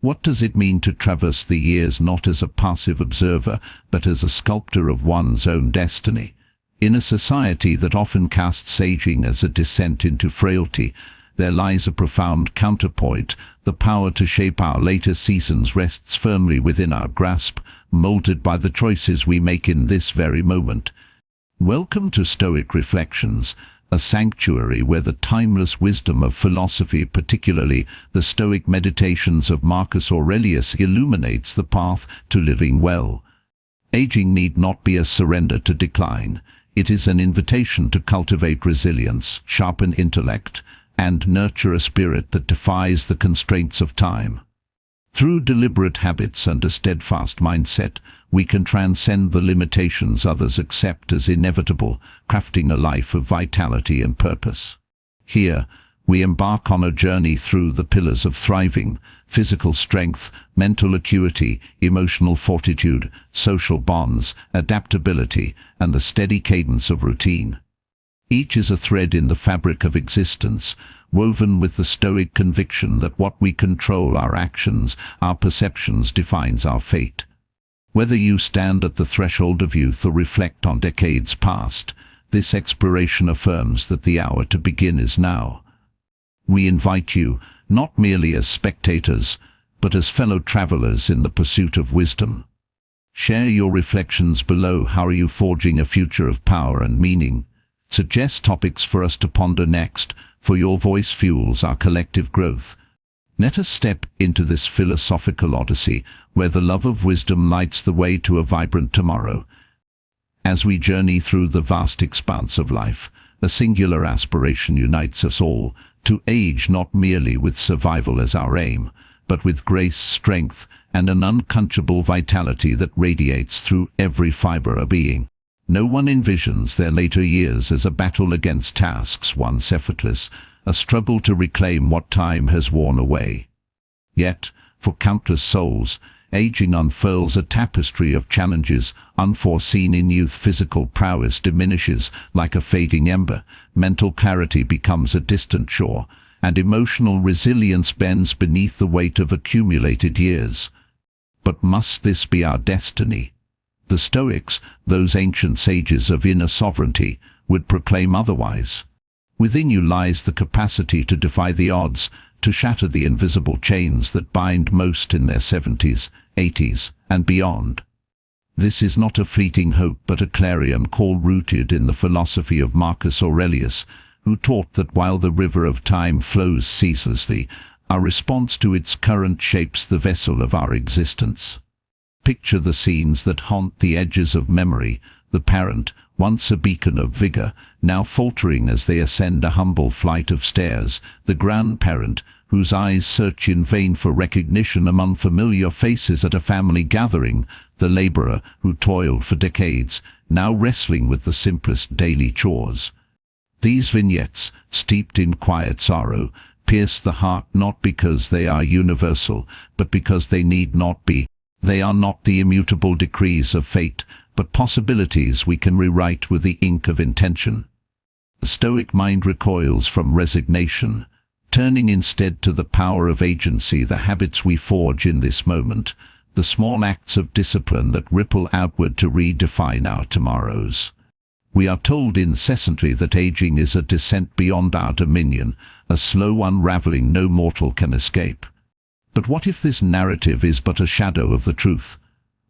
What does it mean to traverse the years not as a passive observer, but as a sculptor of one's own destiny? In a society that often casts aging as a descent into frailty, there lies a profound counterpoint. The power to shape our later seasons rests firmly within our grasp, molded by the choices we make in this very moment. Welcome to Stoic Reflections, a sanctuary where the timeless wisdom of philosophy, particularly the Stoic meditations of Marcus Aurelius, illuminates the path to living well. Aging need not be a surrender to decline. It is an invitation to cultivate resilience, sharpen intellect, and nurture a spirit that defies the constraints of time. Through deliberate habits and a steadfast mindset, we can transcend the limitations others accept as inevitable, crafting a life of vitality and purpose. Here, we embark on a journey through the pillars of thriving: physical strength, mental acuity, emotional fortitude, social bonds, adaptability, and the steady cadence of routine. Each is a thread in the fabric of existence, woven with the Stoic conviction that what we control, our actions, our perceptions, defines our fate. Whether you stand at the threshold of youth or reflect on decades past, this exploration affirms that the hour to begin is now. We invite you, not merely as spectators, but as fellow travelers in the pursuit of wisdom. Share your reflections below. How are you forging a future of power and meaning? Suggest topics for us to ponder next, for your voice fuels our collective growth. Let us step into this philosophical odyssey, where the love of wisdom lights the way to a vibrant tomorrow. As we journey through the vast expanse of life, a singular aspiration unites us all: to age not merely with survival as our aim, but with grace, strength, and an unquenchable vitality that radiates through every fiber of being. No one envisions their later years as a battle against tasks once effortless, a struggle to reclaim what time has worn away. Yet, for countless souls, aging unfurls a tapestry of challenges unforeseen in youth. Physical prowess diminishes like a fading ember, mental clarity becomes a distant shore, and emotional resilience bends beneath the weight of accumulated years. But must this be our destiny? The Stoics, those ancient sages of inner sovereignty, would proclaim otherwise. Within you lies the capacity to defy the odds, to shatter the invisible chains that bind most in their 70s, 80s, and beyond. This is not a fleeting hope, but a clarion call rooted in the philosophy of Marcus Aurelius, who taught that while the river of time flows ceaselessly, our response to its current shapes the vessel of our existence. Picture the scenes that haunt the edges of memory: the parent, once a beacon of vigor, now faltering as they ascend a humble flight of stairs; the grandparent, whose eyes search in vain for recognition among familiar faces at a family gathering; the laborer, who toiled for decades, now wrestling with the simplest daily chores. These vignettes, steeped in quiet sorrow, pierce the heart not because they are universal, but because they need not be. They are not the immutable decrees of fate, but possibilities we can rewrite with the ink of intention. The Stoic mind recoils from resignation, turning instead to the power of agency, the habits we forge in this moment, the small acts of discipline that ripple outward to redefine our tomorrows. We are told incessantly that aging is a descent beyond our dominion, a slow unraveling no mortal can escape. But what if this narrative is but a shadow of the truth?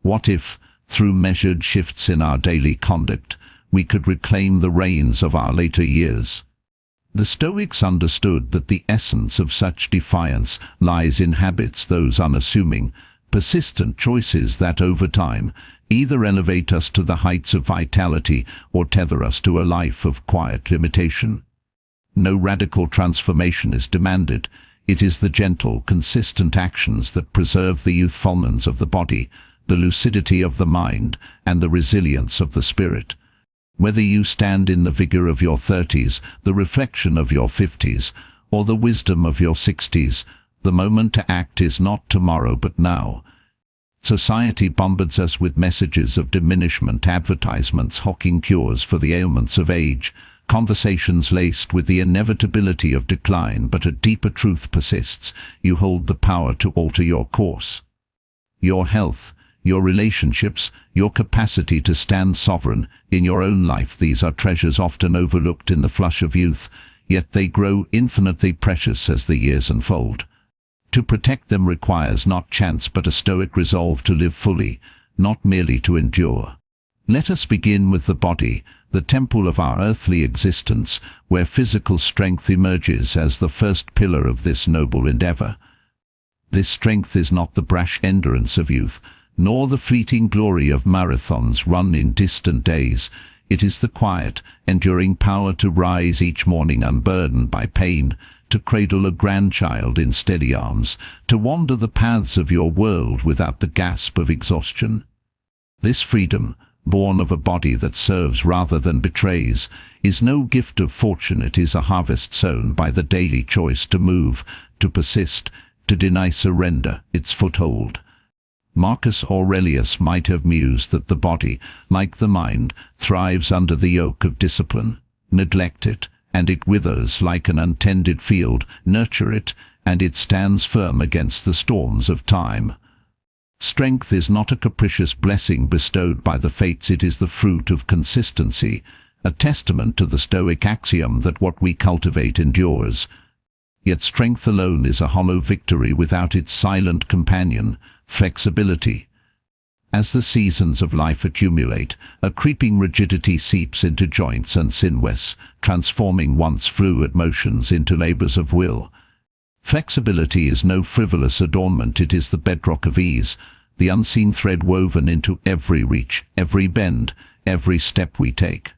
What if, through measured shifts in our daily conduct, we could reclaim the reins of our later years? The Stoics understood that the essence of such defiance lies in habits, those unassuming, persistent choices that over time either elevate us to the heights of vitality or tether us to a life of quiet limitation. No radical transformation is demanded. It is the gentle, consistent actions that preserve the youthfulness of the body, the lucidity of the mind, and the resilience of the spirit. Whether you stand in the vigor of your 30s, the reflection of your 50s, or the wisdom of your 60s, the moment to act is not tomorrow but now. Society bombards us with messages of diminishment, advertisements hawking cures for the ailments of age, conversations laced with the inevitability of decline, but a deeper truth persists: you hold the power to alter your course. Your health, your relationships, your capacity to stand sovereign in your own life, these are treasures often overlooked in the flush of youth, yet they grow infinitely precious as the years unfold. To protect them requires not chance but a stoic resolve to live fully, not merely to endure. Let us begin with the body, the temple of our earthly existence, where physical strength emerges as the first pillar of this noble endeavor. This strength is not the brash endurance of youth, nor the fleeting glory of marathons run in distant days. It is the quiet, enduring power to rise each morning unburdened by pain, to cradle a grandchild in steady arms, to wander the paths of your world without the gasp of exhaustion. This freedom, born of a body that serves rather than betrays, is no gift of fortune. It is a harvest sown by the daily choice to move, to persist, to deny surrender its foothold. Marcus Aurelius might have mused that the body, like the mind, thrives under the yoke of discipline. Neglect it, and it withers like an untended field. Nurture it, and it stands firm against the storms of time. Strength is not a capricious blessing bestowed by the fates, it is the fruit of consistency, a testament to the Stoic axiom that what we cultivate endures. Yet strength alone is a hollow victory without its silent companion, flexibility. As the seasons of life accumulate, a creeping rigidity seeps into joints and sinews, transforming once fluid motions into labors of will. Flexibility is no frivolous adornment, it is the bedrock of ease, the unseen thread woven into every reach, every bend, every step we take.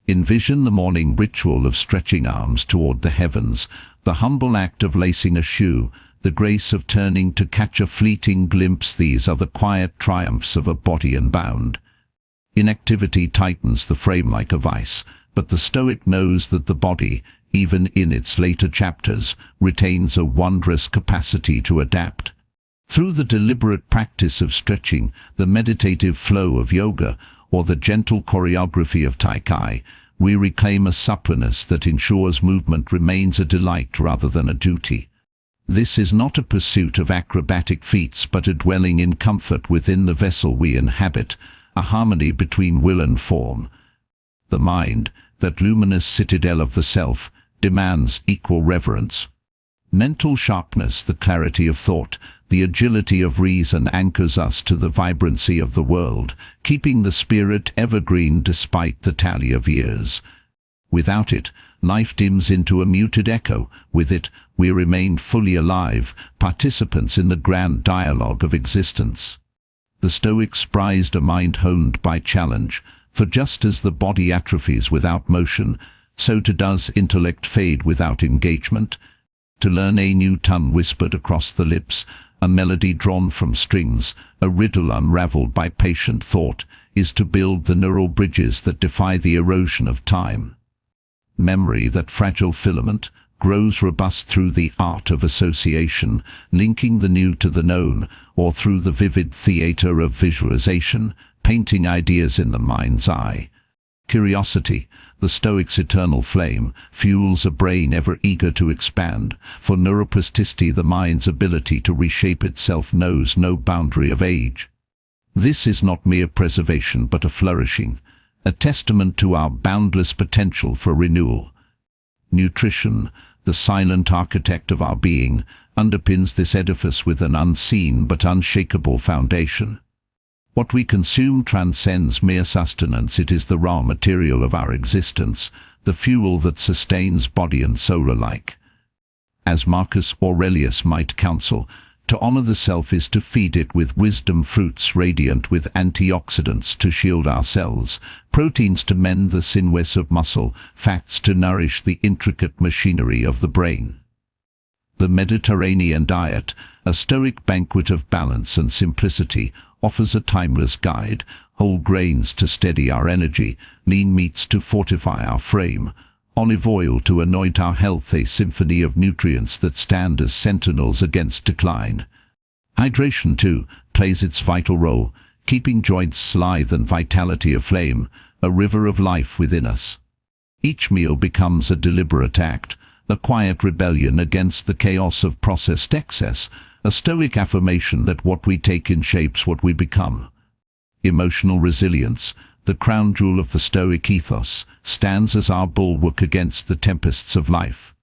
Envision the morning ritual of stretching arms toward the heavens, the humble act of lacing a shoe, the grace of turning to catch a fleeting glimpse. These are the quiet triumphs of a body unbound. Inactivity tightens the frame like a vice, but the Stoic knows that the body, even in its later chapters, retains a wondrous capacity to adapt. Through the deliberate practice of stretching, the meditative flow of yoga, or the gentle choreography of tai chi, we reclaim a suppleness that ensures movement remains a delight rather than a duty. This is not a pursuit of acrobatic feats but a dwelling in comfort within the vessel we inhabit, a harmony between will and form. The mind, that luminous citadel of the self, demands equal reverence. Mental sharpness, the clarity of thought, the agility of reason anchors us to the vibrancy of the world, keeping the spirit evergreen despite the tally of years. Without it, life dims into a muted echo. With it, we remain fully alive, participants in the grand dialogue of existence. The Stoics prized a mind honed by challenge, for just as the body atrophies without motion, so too does intellect fade without engagement. To learn a new tongue whispered across the lips, a melody drawn from strings, a riddle unraveled by patient thought, is to build the neural bridges that defy the erosion of time. Memory, that fragile filament, grows robust through the art of association, linking the new to the known, or through the vivid theater of visualization, painting ideas in the mind's eye. Curiosity, the Stoic's eternal flame, fuels a brain ever eager to expand. For neuroplasticity, the mind's ability to reshape itself knows no boundary of age. This is not mere preservation but a flourishing, a testament to our boundless potential for renewal. Nutrition, the silent architect of our being, underpins this edifice with an unseen but unshakable foundation. What we consume transcends mere sustenance. It is the raw material of our existence, the fuel that sustains body and soul alike. As Marcus Aurelius might counsel, to honor the self is to feed it with wisdom, fruits radiant with antioxidants to shield our cells, proteins to mend the sinews of muscle, fats to nourish the intricate machinery of the brain. The Mediterranean diet, a Stoic banquet of balance and simplicity, offers a timeless guide: whole grains to steady our energy, lean meats to fortify our frame, olive oil to anoint our health, a symphony of nutrients that stand as sentinels against decline. Hydration, too, plays its vital role, keeping joints lithe and vitality aflame, a river of life within us. Each meal becomes a deliberate act, a quiet rebellion against the chaos of processed excess, a Stoic affirmation that what we take in shapes what we become. Emotional resilience, the crown jewel of the Stoic ethos, stands as our bulwark against the tempests of life.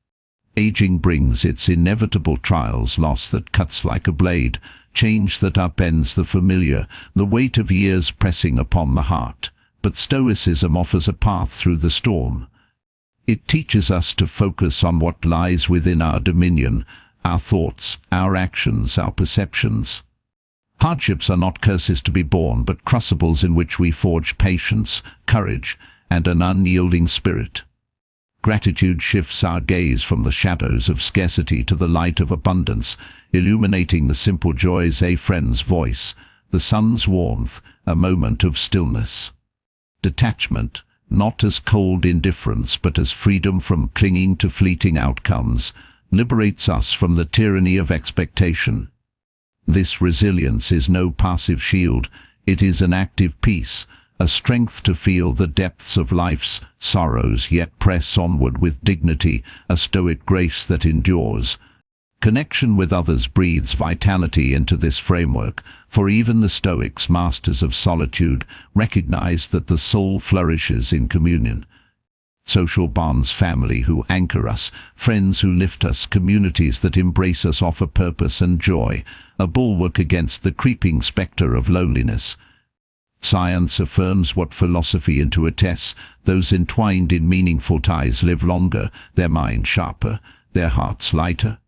Aging brings its inevitable trials, loss that cuts like a blade, change that upends the familiar, the weight of years pressing upon the heart. But Stoicism offers a path through the storm. It teaches us to focus on what lies within our dominion, our thoughts, our actions, our perceptions. Hardships are not curses to be borne, but crucibles in which we forge patience, courage, and an unyielding spirit. Gratitude shifts our gaze from the shadows of scarcity to the light of abundance, illuminating the simple joys: a friend's voice, the sun's warmth, a moment of stillness. Detachment, not as cold indifference but as freedom from clinging to fleeting outcomes, liberates us from the tyranny of expectation. This resilience is no passive shield, it is an active peace, a strength to feel the depths of life's sorrows yet press onward with dignity, a Stoic grace that endures. Connection with others breathes vitality into this framework, for even the Stoics, masters of solitude, recognize that the soul flourishes in communion. Social bonds, family who anchor us, friends who lift us, communities that embrace us offer purpose and joy, a bulwark against the creeping spectre of loneliness. Science affirms what philosophy into attests: those entwined in meaningful ties live longer, their minds sharper, their hearts lighter.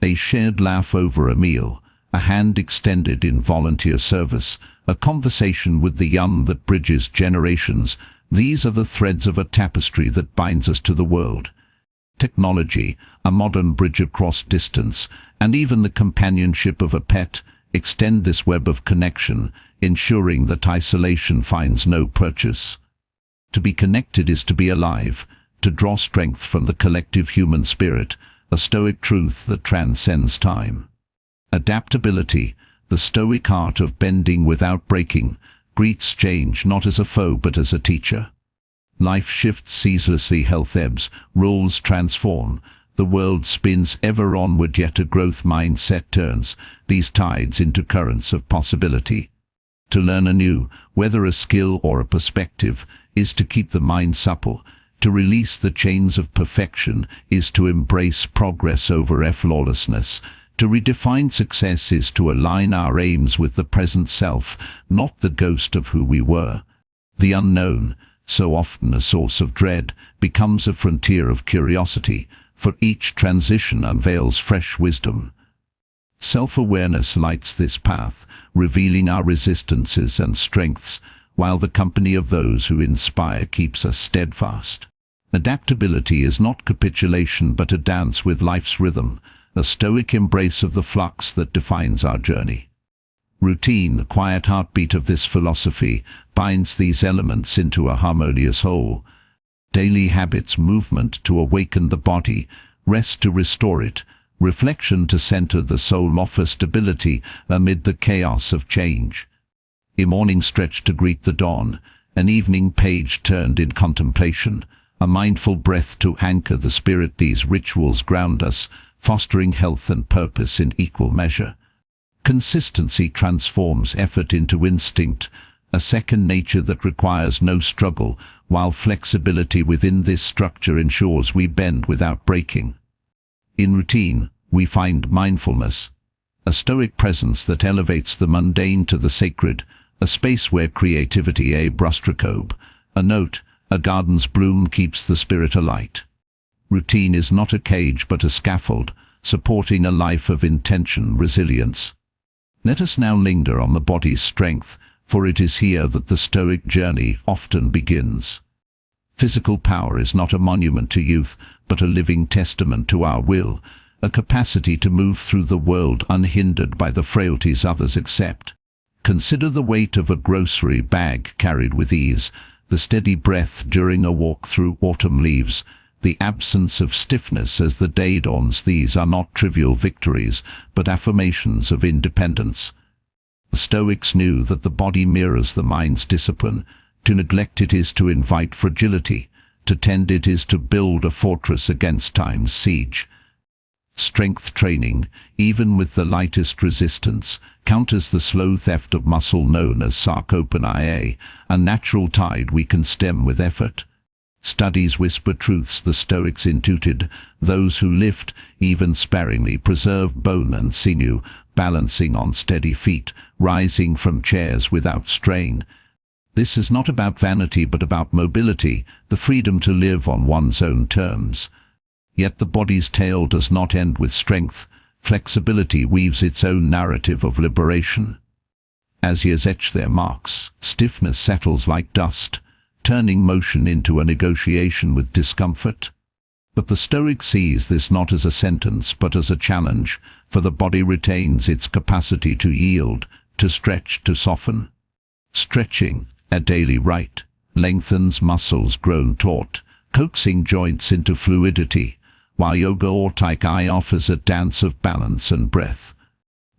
A shared laugh over a meal, a hand extended in volunteer service, a conversation with the young that bridges generations, these are the threads of a tapestry that binds us to the world. Technology, a modern bridge across distance, and even the companionship of a pet, extend this web of connection, ensuring that isolation finds no purchase. To be connected is to be alive, to draw strength from the collective human spirit, a Stoic truth that transcends time. Adaptability, the Stoic art of bending without breaking, greets change not as a foe but as a teacher. Life shifts ceaselessly, health ebbs, roles transform, the world spins ever onward, yet a growth mindset turns these tides into currents of possibility. To learn anew, whether a skill or a perspective, is to keep the mind supple. To release the chains of perfection is to embrace progress over flawlessness. To redefine success is to align our aims with the present self, not the ghost of who we were. The unknown, so often a source of dread, becomes a frontier of curiosity, for each transition unveils fresh wisdom. Self-awareness lights this path, revealing our resistances and strengths, while the company of those who inspire keeps us steadfast. Adaptability is not capitulation but a dance with life's rhythm, a Stoic embrace of the flux that defines our journey. Routine, the quiet heartbeat of this philosophy, binds these elements into a harmonious whole. Daily habits: movement to awaken the body, rest to restore it, reflection to center the soul, offer stability amid the chaos of change. A morning stretch to greet the dawn, an evening page turned in contemplation, a mindful breath to anchor the spirit. These rituals ground us, fostering health and purpose in equal measure. Consistency transforms effort into instinct, a second nature that requires no struggle, while flexibility within this structure ensures we bend without breaking. In routine, we find mindfulness, a Stoic presence that elevates the mundane to the sacred, a space where creativity, a brushstroke, a note, a garden's bloom keeps the spirit alight. Routine is not a cage but a scaffold, supporting a life of intention, resilience. Let us now linger on the body's strength, for it is here that the Stoic journey often begins. Physical power is not a monument to youth, but a living testament to our will, a capacity to move through the world unhindered by the frailties others accept. Consider the weight of a grocery bag carried with ease, the steady breath during a walk through autumn leaves, the absence of stiffness as the day dawns. These are not trivial victories, but affirmations of independence. The Stoics knew that the body mirrors the mind's discipline. To neglect it is to invite fragility. To tend it is to build a fortress against time's siege. Strength training, even with the lightest resistance, counters the slow theft of muscle known as sarcopenia, a natural tide we can stem with effort. Studies whisper truths the Stoics intuited. Those who lift, even sparingly, preserve bone and sinew, balancing on steady feet, rising from chairs without strain. This is not about vanity but about mobility, the freedom to live on one's own terms. Yet the body's tale does not end with strength. Flexibility weaves its own narrative of liberation. As years etch their marks, stiffness settles like dust, turning motion into a negotiation with discomfort. But the Stoic sees this not as a sentence but as a challenge, for the body retains its capacity to yield, to stretch, to soften. Stretching, a daily rite, lengthens muscles grown taut, coaxing joints into fluidity, while yoga or tai chi offers a dance of balance and breath.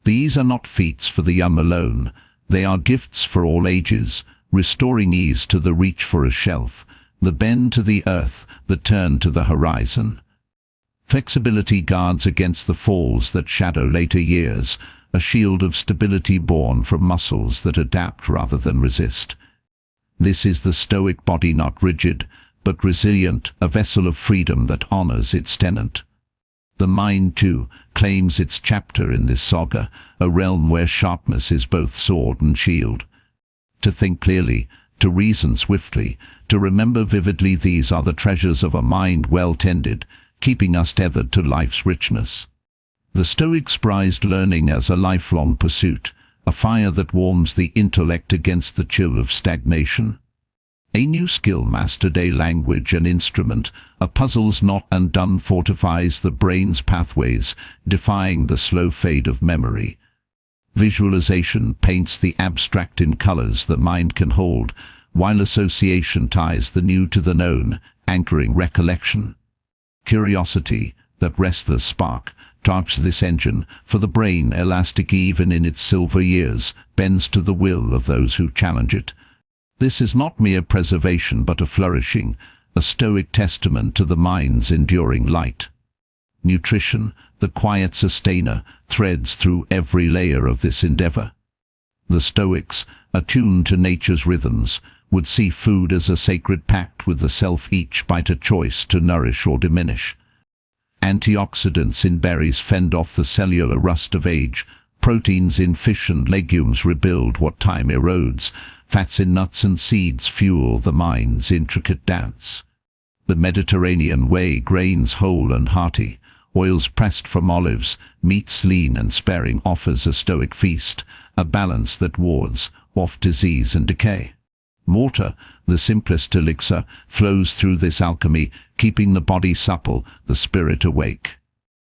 These are not feats for the young alone, they are gifts for all ages, restoring ease to the reach for a shelf, the bend to the earth, the turn to the horizon. Flexibility guards against the falls that shadow later years, a shield of stability born from muscles that adapt rather than resist. This is the Stoic body, not rigid, but resilient, a vessel of freedom that honors its tenant. The mind, too, claims its chapter in this saga, a realm where sharpness is both sword and shield. To think clearly, to reason swiftly, to remember vividly, these are the treasures of a mind well tended, keeping us tethered to life's richness. The Stoics prized learning as a lifelong pursuit, a fire that warms the intellect against the chill of stagnation. A new skill mastered, a language, an instrument, a puzzle's not undone fortifies the brain's pathways, defying the slow fade of memory. Visualization paints the abstract in colors the mind can hold, while association ties the new to the known, anchoring recollection. Curiosity, that restless spark, charges this engine, for the brain, elastic even in its silver years, bends to the will of those who challenge it. This is not mere preservation but a flourishing, a Stoic testament to the mind's enduring light. Nutrition, the quiet sustainer, threads through every layer of this endeavor. The Stoics, attuned to nature's rhythms, would see food as a sacred pact with the self, each bite a choice to nourish or diminish. Antioxidants in berries fend off the cellular rust of age, proteins in fish and legumes rebuild what time erodes, fats in nuts and seeds fuel the mind's intricate dance. The Mediterranean way, grains whole and hearty, oils pressed from olives, meats lean and sparing, offers a Stoic feast, a balance that wards off disease and decay. Water, the simplest elixir, flows through this alchemy, keeping the body supple, the spirit awake.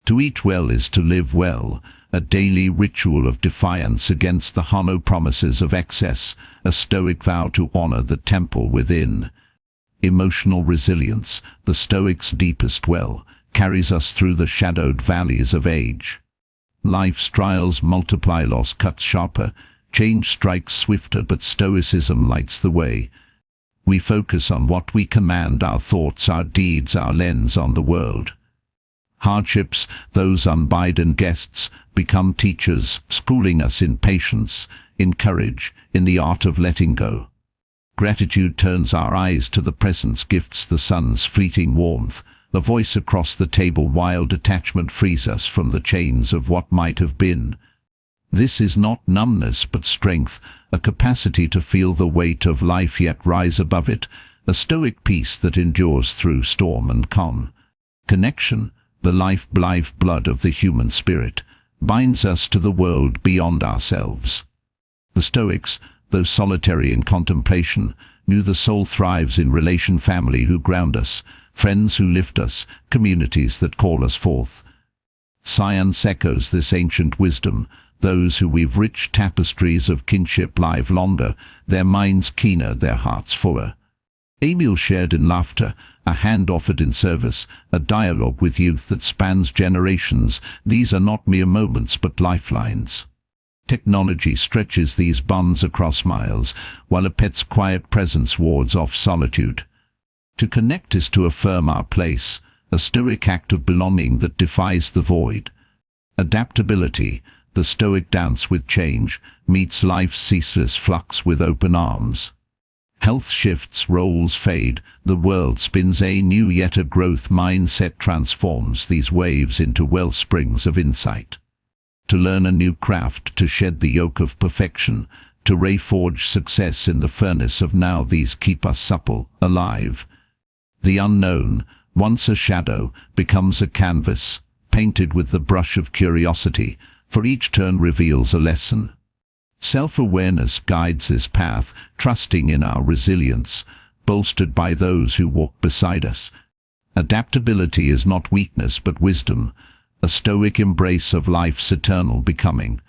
To eat well is to live well, a daily ritual of defiance against the hollow promises of excess, a Stoic vow to honor the temple within. Emotional resilience, the Stoic's deepest well, carries us through the shadowed valleys of age. Life's trials multiply, loss cuts sharper, change strikes swifter, but Stoicism lights the way. We focus on what we command, our thoughts, our deeds, our lens on the world. Hardships, those unbidden guests, become teachers, schooling us in patience, in courage, in the art of letting go. Gratitude turns our eyes to the present, gifts the sun's fleeting warmth, the voice across the table, while detachment frees us from the chains of what might have been. This is not numbness but strength, a capacity to feel the weight of life yet rise above it, a Stoic peace that endures through storm and calm. Connection, the lifeblood of the human spirit, binds us to the world beyond ourselves. The Stoics, though solitary in contemplation, knew the soul thrives in relation, family who ground us, friends who lift us, communities that call us forth. Science echoes this ancient wisdom. Those who weave rich tapestries of kinship live longer, their minds keener, their hearts fuller. A meal shared in laughter, a hand offered in service, a dialogue with youth that spans generations, these are not mere moments but lifelines. Technology stretches these bonds across miles, while a pet's quiet presence wards off solitude. To connect is to affirm our place, a Stoic act of belonging that defies the void. Adaptability, the Stoic dance with change, meets life's ceaseless flux with open arms. Health shifts, roles fade, the world spins anew, yet a growth mindset transforms these waves into well springs of insight. To learn a new craft, to shed the yoke of perfection, to reforge success in the furnace of now, these keep us supple, alive. The unknown, once a shadow, becomes a canvas, painted with the brush of curiosity, for each turn reveals a lesson. Self-awareness guides this path, trusting in our resilience, bolstered by those who walk beside us. Adaptability is not weakness but wisdom, a Stoic embrace of life's eternal becoming.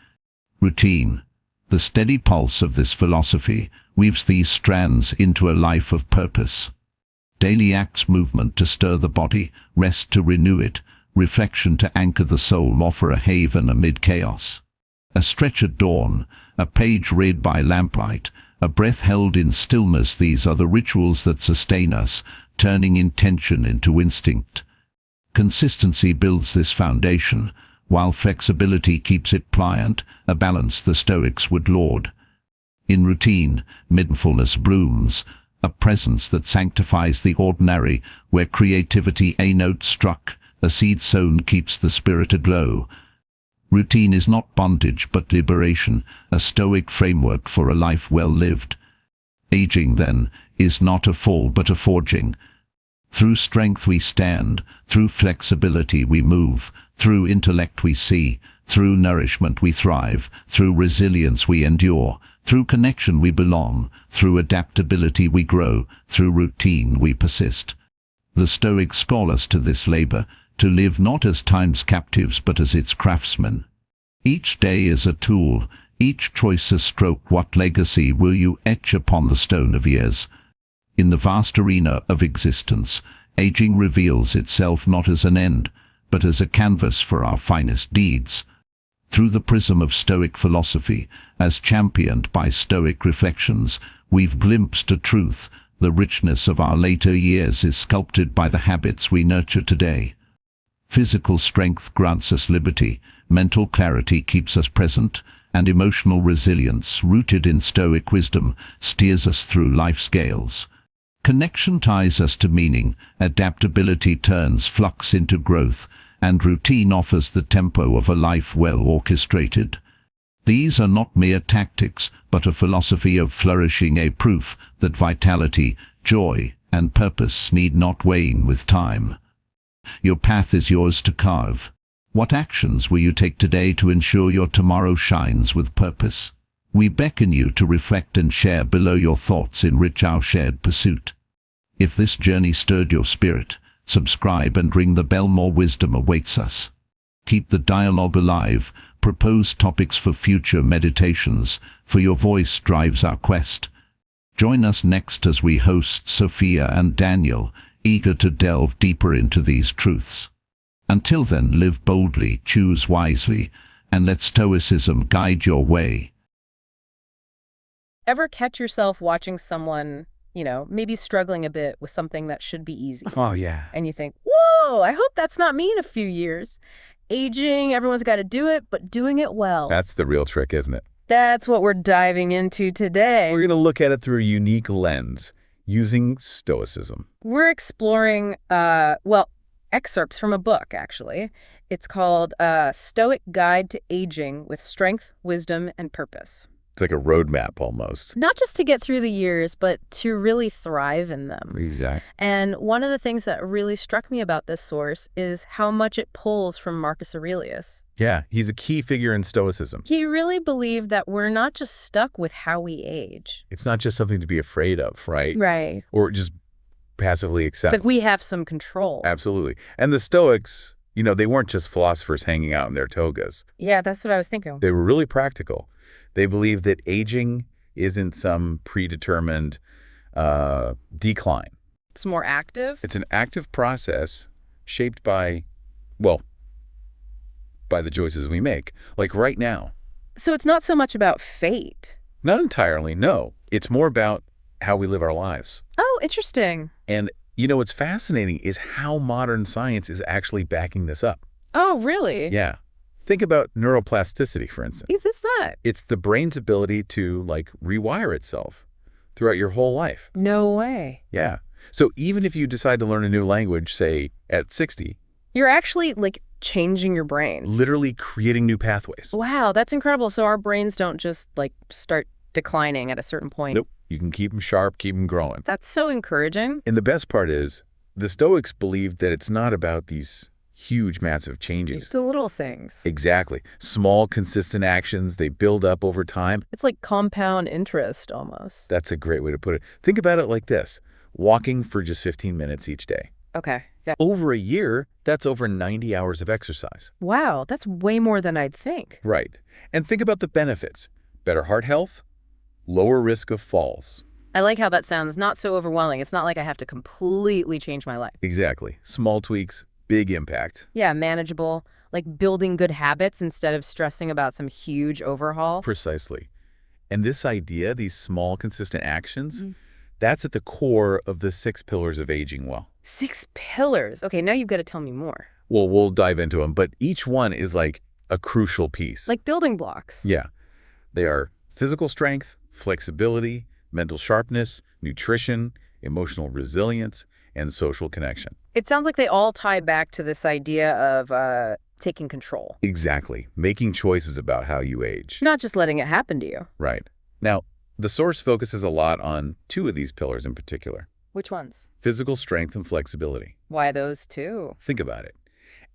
Routine, the steady pulse of this philosophy, weaves these strands into a life of purpose. Daily acts, movement to stir the body, rest to renew it, reflection to anchor the soul, offer a haven amid chaos. A stretch at dawn, a page read by lamplight, a breath held in stillness, these are the rituals that sustain us, turning intention into instinct. Consistency builds this foundation, while flexibility keeps it pliant, a balance the Stoics would laud. In routine, mindfulness blooms, a presence that sanctifies the ordinary, where creativity, a note struck, a seed sown, keeps the spirit aglow. Routine is not bondage but liberation, a Stoic framework for a life well lived. Aging, then, is not a fall but a forging. Through strength we stand, through flexibility we move, through intellect we see, through nourishment we thrive, through resilience we endure, through connection we belong, through adaptability we grow, through routine we persist. The Stoics call us to this labor, to live not as time's captives but as its craftsmen. Each day is a tool, each choice a stroke. What legacy will you etch upon the stone of years? In the vast arena of existence, aging reveals itself not as an end, but as a canvas for our finest deeds. Through the prism of Stoic philosophy, as championed by Stoic reflections, we've glimpsed a truth. The richness of our later years is sculpted by the habits we nurture today. Physical strength grants us liberty, mental clarity keeps us present, and emotional resilience, rooted in Stoic wisdom, steers us through life's gales. Connection ties us to meaning, adaptability turns flux into growth, and routine offers the tempo of a life well orchestrated. These are not mere tactics, but a philosophy of flourishing, a proof that vitality, joy, and purpose need not wane with time. Your path is yours to carve. What actions will you take today to ensure your tomorrow shines with purpose? We beckon you to reflect and share below. Your thoughts enrich our shared pursuit. If this journey stirred your spirit, subscribe and ring the bell. More wisdom awaits us. Keep the dialogue alive. Propose topics for future meditations, for your voice drives our quest. Join us next as we host Sophia and Daniel, eager to delve deeper into these truths. Until then, live boldly, choose wisely, and let Stoicism guide your way. Ever catch yourself watching someone, maybe struggling a bit with something that should be easy? Oh, yeah. And you think, whoa, I hope that's not me in a few years. Aging, everyone's got to do it, but doing it well. That's the real trick, isn't it? That's what we're diving into today. We're going to look at it through a unique lens, using Stoicism. We're exploring, excerpts from a book, actually. It's called Stoic Guide to Aging with Strength, Wisdom, and Purpose. It's like a roadmap almost. Not just to get through the years, but to really thrive in them. Exactly. And one of the things that really struck me about this source is how much it pulls from Marcus Aurelius. Yeah, he's a key figure in Stoicism. He really believed that we're not just stuck with how we age. It's not just something to be afraid of, right? Right. Or just passively accept. But we have some control. Absolutely. And the Stoics, they weren't just philosophers hanging out in their togas. Yeah, that's what I was thinking. They were really practical. They believe that aging isn't some predetermined decline. It's more active? It's an active process shaped by the choices we make, like right now. So it's not so much about fate? Not entirely, no. It's more about how we live our lives. Oh, interesting. And, You know, what's fascinating is how modern science is actually backing this up. Oh, really? Yeah. Think about neuroplasticity, for instance. Is that? It's the brain's ability to, like, rewire itself throughout your whole life. No way. Yeah. So even if you decide to learn a new language, say, at 60, You're actually, like, changing your brain. literally creating new pathways. Wow, that's incredible. So our brains don't just, like, start declining at a certain point. Nope. You can keep them sharp, keep them growing. That's so encouraging. And the best part is, the Stoics believed that it's not about these huge, massive changes. It's the little things. Exactly. Small, consistent actions, they build up over time. It's like compound interest almost. That's a great way to put it. Think about it like this. Walking for just 15 minutes each day. Okay. Yeah. Over a year, that's over 90 hours of exercise. Wow, that's way more than I'd think. Right. And think about the benefits. Better heart health, lower risk of falls. I like how that sounds not so overwhelming. It's not like I have to completely change my life. Exactly. Small tweaks, big impact. Yeah, manageable, like building good habits instead of stressing about some huge overhaul. Precisely. And this idea, these small, consistent actions, that's at the core of the 6 pillars of aging well. 6 pillars. Okay, now you've got to tell me more. Well, we'll dive into them, but each one is like a crucial piece. Like building blocks. Yeah. They are physical strength, flexibility, mental sharpness, nutrition, emotional resilience, and social connection. It sounds like they all tie back to this idea of taking control. Exactly. Making choices about how you age. Not just letting it happen to you. Right. Now, the source focuses a lot on 2 of these pillars in particular. Which ones? Physical strength and flexibility. Why those two? Think about it.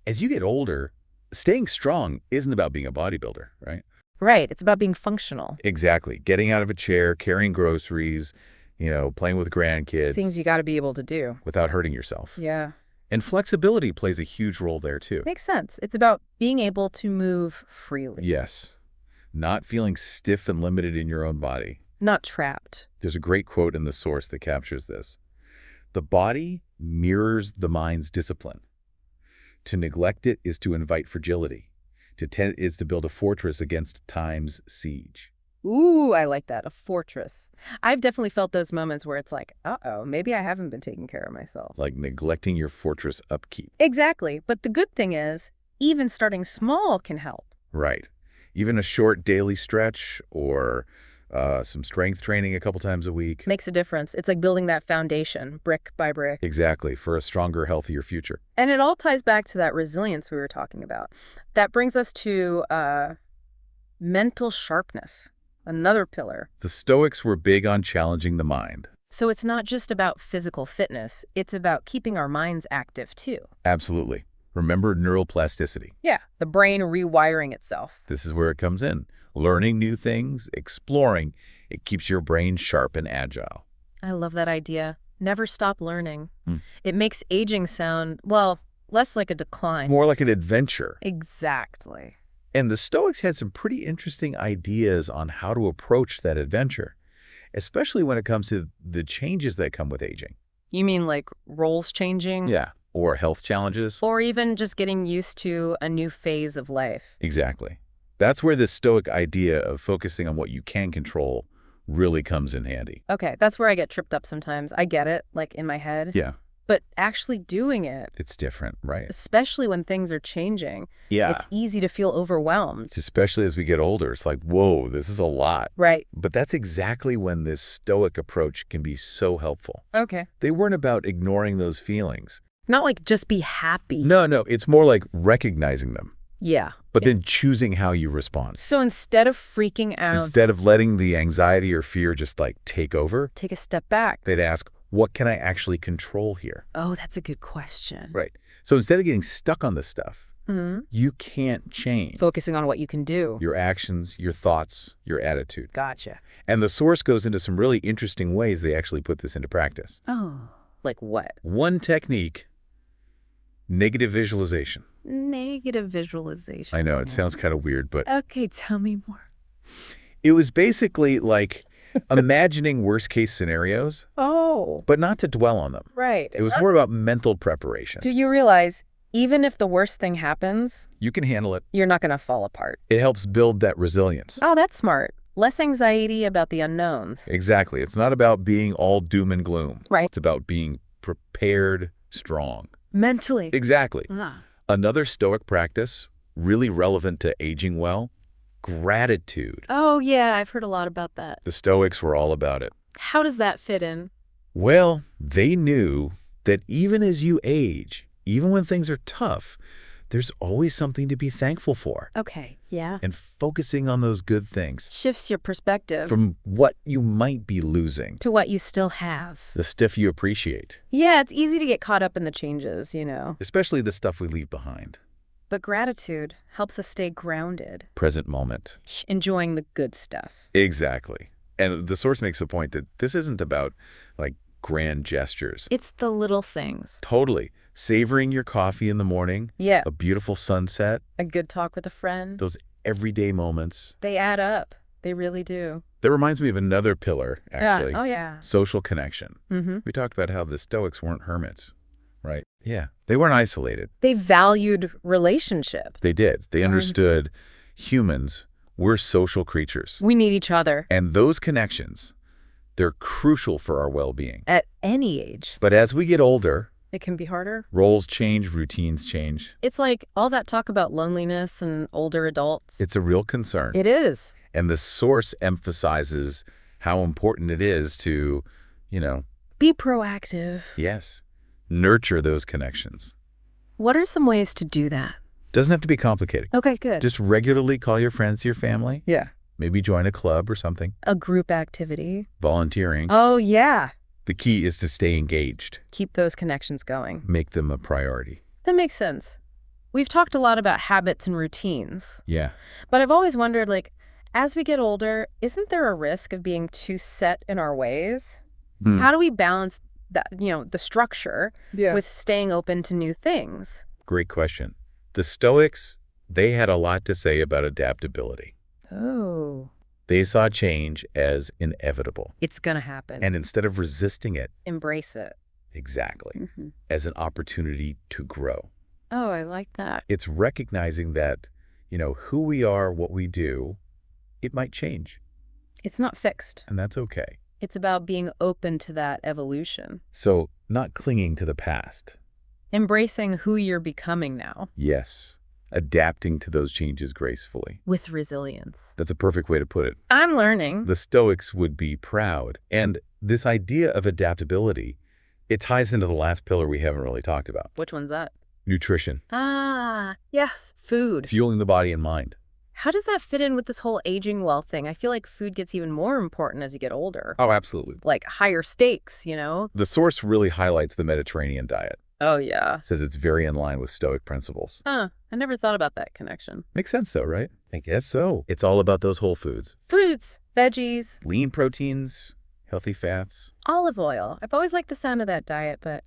As you get older, staying strong isn't about being a bodybuilder, right? Right, it's about being functional. Exactly. Getting out of a chair, carrying groceries, playing with grandkids. Things you got to be able to do. Without hurting yourself. Yeah. And flexibility plays a huge role there too. Makes sense. It's about being able to move freely. Yes. Not feeling stiff and limited in your own body. Not trapped. There's a great quote in the source that captures this. The body mirrors the mind's discipline. To neglect it is to invite fragility. Is to build a fortress against time's siege. Ooh, I like that. A fortress. I've definitely felt those moments where it's like, uh-oh, maybe I haven't been taking care of myself. Like neglecting your fortress upkeep. Exactly. But the good thing is, even starting small can help. Right. Even a short daily stretch or some strength training a couple times a week. Makes a difference. It's like building that foundation, brick by brick. Exactly, for a stronger, healthier future. And it all ties back to that resilience we were talking about. That brings us to mental sharpness, another pillar. The Stoics were big on challenging the mind. So it's not just about physical fitness, it's about keeping our minds active too. Absolutely. Remember neuroplasticity. Yeah, the brain rewiring itself. This is where it comes in. Learning new things, exploring, it keeps your brain sharp and agile. I love that idea. Never stop learning. It makes aging sound, well, less like a decline. More like an adventure. Exactly. And the Stoics had some pretty interesting ideas on how to approach that adventure, especially when it comes to the changes that come with aging. You mean like roles changing? Yeah, or health challenges. Or even just getting used to a new phase of life. Exactly. That's where the Stoic idea of focusing on what you can control really comes in handy. Okay, that's where I get tripped up sometimes. I get it, like in my head. Yeah. But actually doing it, It's different, right? especially when things are changing, Yeah. it's easy to feel overwhelmed. Especially as we get older, it's like, whoa, this is a lot. Right. But that's exactly when this Stoic approach can be so helpful. Okay. They weren't about ignoring those feelings. Not like just be happy. No, it's more like recognizing them, Yeah. but then choosing how you respond. So instead of freaking out, Instead of letting the anxiety or fear just like take over, take a step back. they'd ask, what can I actually control here? Oh, that's a good question. Right. So instead of getting stuck on this stuff, Mhm. you can't change Focusing on what you can do. your actions, your thoughts, your attitude. Gotcha. And the source goes into some really interesting ways they actually put this into practice. Oh, like what? One technique, negative visualization. Negative visualization. I know, it sounds kind of weird, but Okay, tell me more. it was basically like imagining worst-case scenarios, Oh, but not to dwell on them. right. It was more about mental preparation. Do you realize, even if the worst thing happens, You can handle it. you're not going to fall apart? It helps build that resilience. Oh, that's smart. Less anxiety about the unknowns. Exactly. It's not about being all doom and gloom. Right. It's about being prepared strong. Mentally. Exactly. Ah. Another Stoic practice, really relevant to aging well, gratitude. Oh, yeah, I've heard a lot about that. The Stoics were all about it. How does that fit in? Well, they knew that even as you age, even when things are tough, there's always something to be thankful for. Okay, yeah. And focusing on those good things Shifts your perspective from what you might be losing, to what you still have. the stuff you appreciate, Yeah, it's easy to get caught up in the changes, especially the stuff we leave behind. But gratitude helps us stay grounded, Present moment. enjoying the good stuff. Exactly. And the source makes the point that this isn't about like grand gestures. It's the little things. Totally. Savoring your coffee in the morning, Yeah, a beautiful sunset, a good talk with a friend. those everyday moments. They add up. They really do. That reminds me of another pillar, actually. Yeah. Oh, yeah. Social connection. Mm-hmm. We talked about how the Stoics weren't hermits, right? Yeah. They weren't isolated. They valued relationship. They did. They understood humans, we're social creatures. We need each other And those connections, they're crucial for our well-being. at any age. But as we get older, It can be harder. roles change, routines change. It's like all that talk about loneliness and older adults. It's a real concern. It is. And the source emphasizes how important it is to, Be proactive. yes, nurture those connections. What are some ways to do that? Doesn't have to be complicated. Okay, good. Just regularly call your friends, your family. Yeah. Maybe join a club or something. A group activity. Volunteering. Oh, yeah. The key is to stay engaged. Keep those connections going. Make them a priority. That makes sense. We've talked a lot about habits and routines, Yeah. but I've always wondered, as we get older, isn't there a risk of being too set in our ways? How do we balance that, the structure with staying open to new things? Great question. The Stoics, they had a lot to say about adaptability. Oh. They saw change as inevitable. It's going to happen. And instead of resisting it, Embrace it. exactly, as an opportunity to grow. Oh, I like that. It's recognizing that, who we are, what we do, it might change, It's not fixed. and that's okay. It's about being open to that evolution. So not clinging to the past. Embracing who you're becoming now Yes. Adapting to those changes gracefully. with resilience. That's a perfect way to put it. I'm learning. The Stoics would be proud. And this idea of adaptability, it ties into the last pillar we haven't really talked about. Which one's that? Nutrition. Ah, yes, food. Fueling the body and mind. How does that fit in with this whole aging well thing? I feel like food gets even more important as you get older. Oh, absolutely. Like higher stakes, The source really highlights the Mediterranean diet. Oh, yeah. Says it's very in line with Stoic principles. Huh. I never thought about that connection. Makes sense though, right? I guess so. It's all about those whole foods. Foods, veggies, Lean proteins, healthy fats. olive oil. I've always liked the sound of that diet, but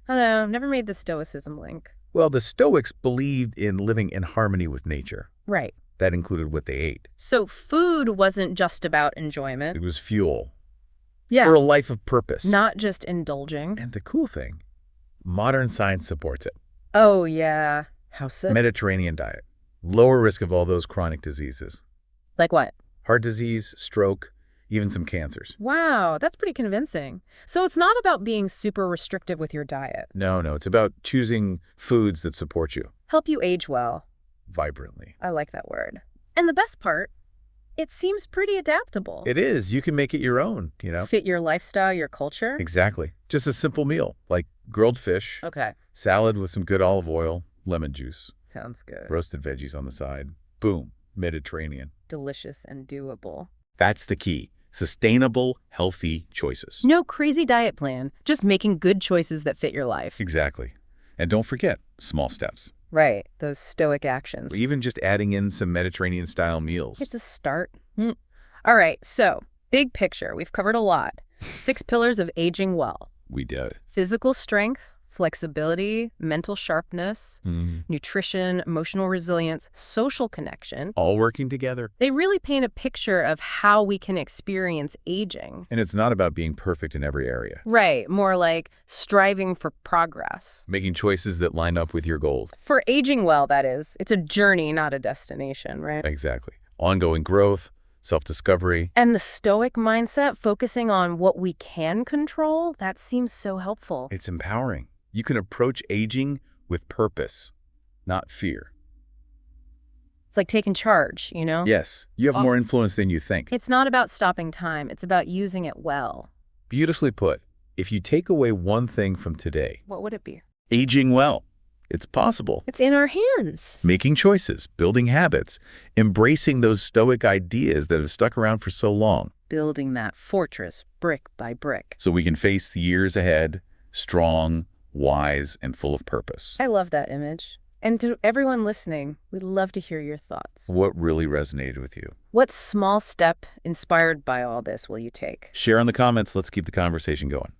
I don't know, never made the stoicism link. Well, the Stoics believed in living in harmony with nature. Right. That included what they ate. So food wasn't just about enjoyment. It was fuel Yeah. for a life of purpose. Not just indulging. And the cool thing, modern science supports it. Oh, yeah. How so? Mediterranean diet. Lower risk of all those chronic diseases. Like what? Heart disease, stroke, even some cancers. Wow, that's pretty convincing. So it's not about being super restrictive with your diet. No, it's about choosing foods that support you Help you age well. vibrantly. I like that word. And the best part, it seems pretty adaptable. It is. You can make it your own, Fit your lifestyle, your culture. Exactly. Just a simple meal, like grilled fish, Okay. salad with some good olive oil, lemon juice, Sounds good. roasted veggies on the side. Boom. Mediterranean. Delicious and doable. That's the key. Sustainable, healthy choices. No crazy diet plan, just making good choices that fit your life. Exactly. And don't forget, small steps. Right, those stoic actions. Even just adding in some Mediterranean-style meals. It's a start. All right, so big picture. We've covered a lot. 6 pillars of aging well. We did. Physical strength, flexibility, mental sharpness, nutrition, emotional resilience, social connection. All working together. They really paint a picture of how we can experience aging. And it's not about being perfect in every area. Right, more like striving for progress. Making choices that line up with your goals. For aging well, that is. It's a journey, not a destination, right? Exactly. Ongoing growth, self-discovery. And the Stoic mindset, focusing on what we can control, that seems so helpful. It's empowering. You can approach aging with purpose, not fear. It's like taking charge, you know? Yes, you have more influence than you think. It's not about stopping time. It's about using it well. Beautifully put. If you take away one thing from today, What would it be? aging well. It's possible. It's in our hands. Making choices, building habits, embracing those Stoic ideas that have stuck around for so long. Building that fortress brick by brick. So we can face the years ahead, strong, wise, and full of purpose. I love that image. And to everyone listening, we'd love to hear your thoughts. What really resonated with you? What small step inspired by all this will you take? Share in the comments. Let's keep the conversation going.